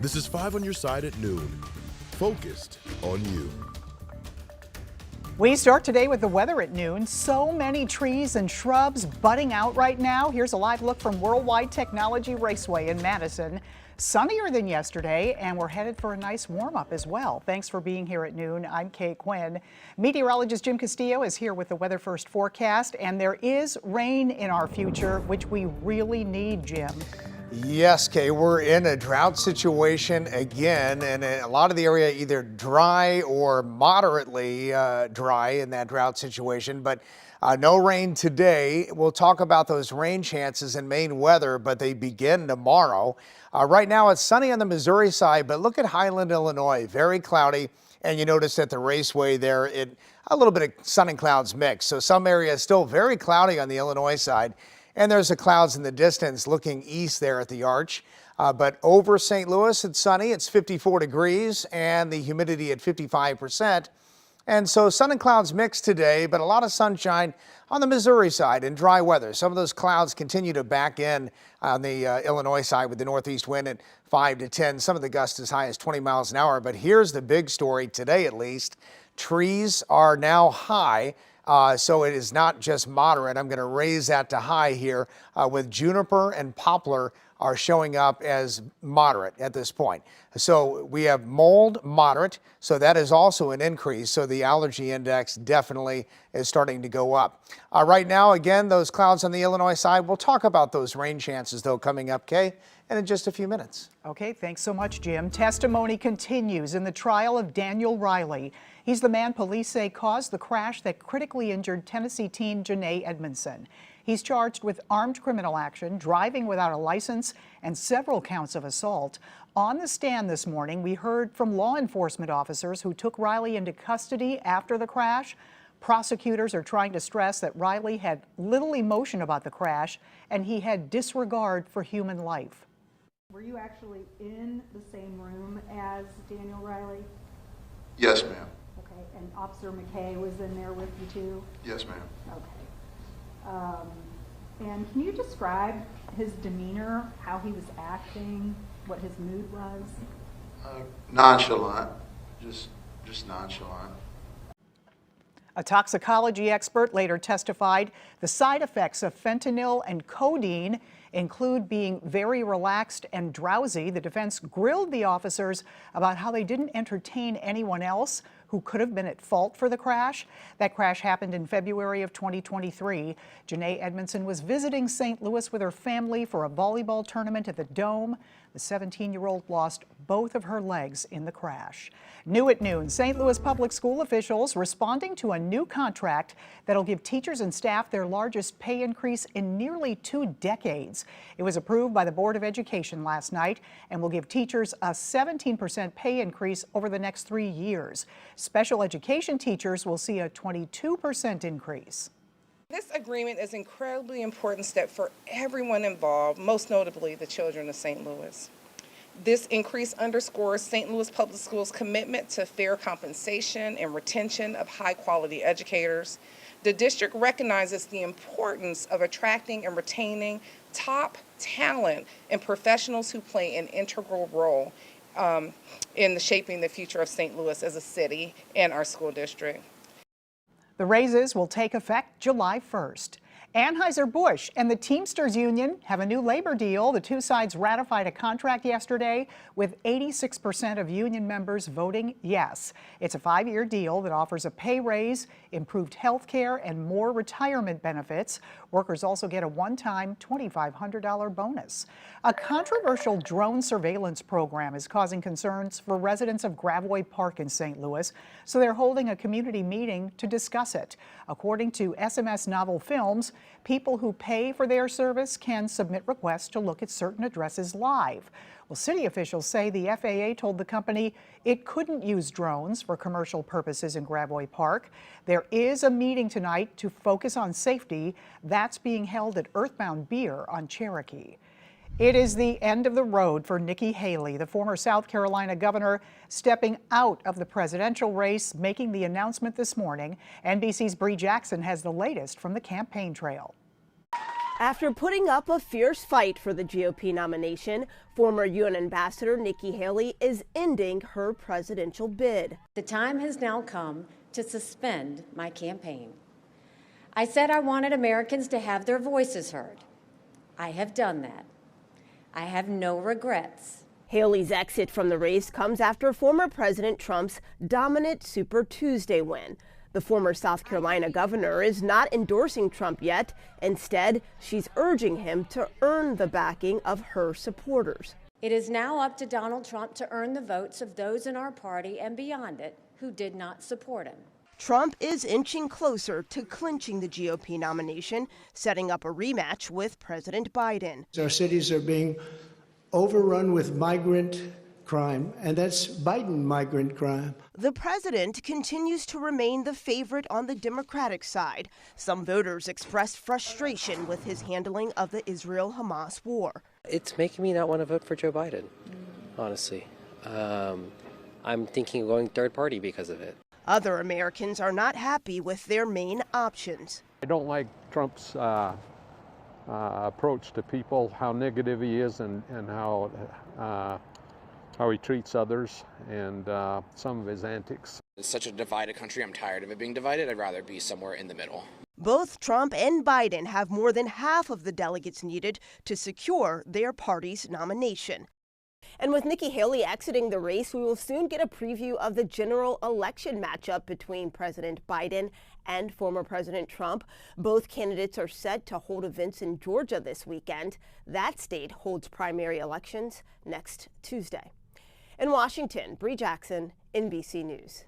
This is 5 on your side at noon. Focused on you. We start today with the weather at noon. So many trees and shrubs budding out right now. Here's a live look from Worldwide Technology Raceway in Madison. Sunnier than yesterday, and we're headed for a nice warm-up as well. Thanks for being here at noon. I'm Kay Quinn. Meteorologist Jim Castillo is here with the Weather First forecast, and there is rain in our future, which we really need, Jim. Yes, Kay, we're in a drought situation again, and a lot of the area either dry or moderately dry in that drought situation, but no rain today. We'll talk about those rain chances and main weather, but they begin tomorrow. Right now it's sunny on the Missouri side, but look at Highland, Illinois, very cloudy. And you notice at the raceway there, a little bit of sun and clouds mix. So some areas still very cloudy on the Illinois side. And there's the clouds in the distance looking east there at the arch. But over St. Louis, it's sunny. It's 54 degrees and the humidity at 55%. And so sun and clouds mix today, but a lot of sunshine on the Missouri side and dry weather. Some of those clouds continue to back in on the Illinois side with the northeast wind at 5 to 10. Some of the gusts as high as 20 miles an hour. But here's the big story today, at least. Trees are now high. So it is not just moderate. I'm going to raise that to high here with juniper and poplar are showing up as moderate at this point. So we have mold moderate. So that is also an increase. So the allergy index definitely is starting to go up. Right now, again, those clouds on the Illinois side. We'll talk about those rain chances, though, coming up, Kay, and in just a few minutes. Okay, thanks so much, Jim. Testimony continues in the trial of Daniel Riley. He's the man police say caused the crash that critically injured Tennessee teen Janae Edmondson. He's charged with armed criminal action, driving without a license, and several counts of assault. On the stand this morning, we heard from law enforcement officers who took Riley into custody after the crash. Prosecutors are trying to stress that Riley had little emotion about the crash, and he had disregard for human life. Were you actually in the same room as Daniel Riley? Yes, ma'am. Okay, and Officer McKay was in there with you too? Yes, ma'am. Okay. And can you describe his demeanor, how he was acting, what his mood was? Nonchalant, just nonchalant. A toxicology expert later testified the side effects of fentanyl and codeine include being very relaxed and drowsy. The defense grilled the officers about how they didn't entertain anyone else who could have been at fault for the crash. That crash happened in February of 2023. Janae Edmondson was visiting St. Louis with her family for a volleyball tournament at the Dome. The 17-year-old lost both of her legs in the crash. New at noon, St. Louis public school officials responding to a new contract that'll give teachers and staff their largest pay increase in nearly 2 decades. It was approved by the Board of Education last night and will give teachers a 17% pay increase over the next 3 years. Special education teachers will see a 22% increase. This agreement is an incredibly important step for everyone involved, most notably the children of St. Louis. This increase underscores St. Louis Public Schools' commitment to fair compensation and retention of high-quality educators. The district recognizes the importance of attracting and retaining top talent and professionals who play an integral role in shaping the future of St. Louis as a city and our school district. The raises will take effect July 1st. Anheuser-Busch and the Teamsters Union have a new labor deal. The two sides ratified a contract yesterday with 86% of union members voting yes. It's a 5-year deal that offers a pay raise, improved health care, and more retirement benefits. Workers also get a one-time $2,500 bonus. A controversial drone surveillance program is causing concerns for residents of Gravois Park in St. Louis, so they're holding a community meeting to discuss it. According to SMS Novel Films, people who pay for their service can submit requests to look at certain addresses live. Well, city officials say the FAA told the company it couldn't use drones for commercial purposes in Gravois Park. There is a meeting tonight to focus on safety. That's being held at Earthbound Beer on Cherokee. It is the end of the road for Nikki Haley, the former South Carolina governor, stepping out of the presidential race, making the announcement this morning. NBC's Bree Jackson has the latest from the campaign trail. After putting up a fierce fight for the GOP nomination, former UN Ambassador Nikki Haley is ending her presidential bid. The time has now come to suspend my campaign. I said I wanted Americans to have their voices heard. I have done that. I have no regrets. Haley's exit from the race comes after former President Trump's dominant Super Tuesday win. The former South Carolina governor is not endorsing Trump yet. Instead, she's urging him to earn the backing of her supporters. It is now up to Donald Trump to earn the votes of those in our party and beyond it who did not support him. Trump is inching closer to clinching the GOP nomination, setting up a rematch with President Biden. Our cities are being overrun with migrant crime, and that's Biden migrant crime. The president continues to remain the favorite on the Democratic side. Some voters expressed frustration with his handling of the Israel-Hamas war. It's making me not want to vote for Joe Biden, honestly. I'm thinking of going third party because of it. Other Americans are not happy with their main options. I don't like Trump's approach to people, how negative he is and how he treats others, and some of his antics. It's such a divided country. I'm tired of it being divided. I'd rather be somewhere in the middle. Both Trump and Biden have more than half of the delegates needed to secure their party's nomination. And with Nikki Haley exiting the race, we will soon get a preview of the general election matchup between President Biden and former President Trump. Both candidates are set to hold events in Georgia this weekend. That state holds primary elections next Tuesday. In Washington, Bree Jackson, NBC News.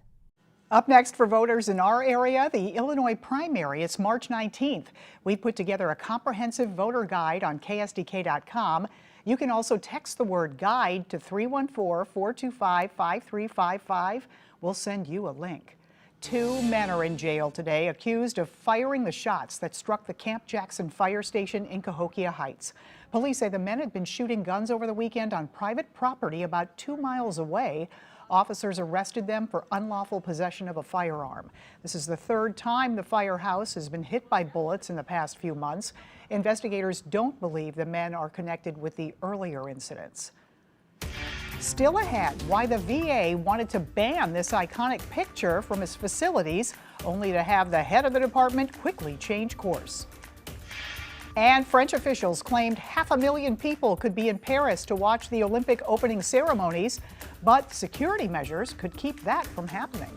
Up next for voters in our area, the Illinois primary. It's March 19th. We put together a comprehensive voter guide on KSDK.com. You can also text the word guide to 314-425-5355. We'll send you a link. 2 men are in jail today accused of firing the shots that struck the Camp Jackson fire station in Cahokia Heights. Police say the men had been shooting guns over the weekend on private property about 2 miles away. Officers arrested them for unlawful possession of a firearm. This is the 3rd time the firehouse has been hit by bullets in the past few months. Investigators don't believe the men are connected with the earlier incidents. Still ahead, why the VA wanted to ban this iconic picture from its facilities, only to have the head of the department quickly change course. And French officials claimed 500,000 people could be in Paris to watch the Olympic opening ceremonies, but security measures could keep that from happening.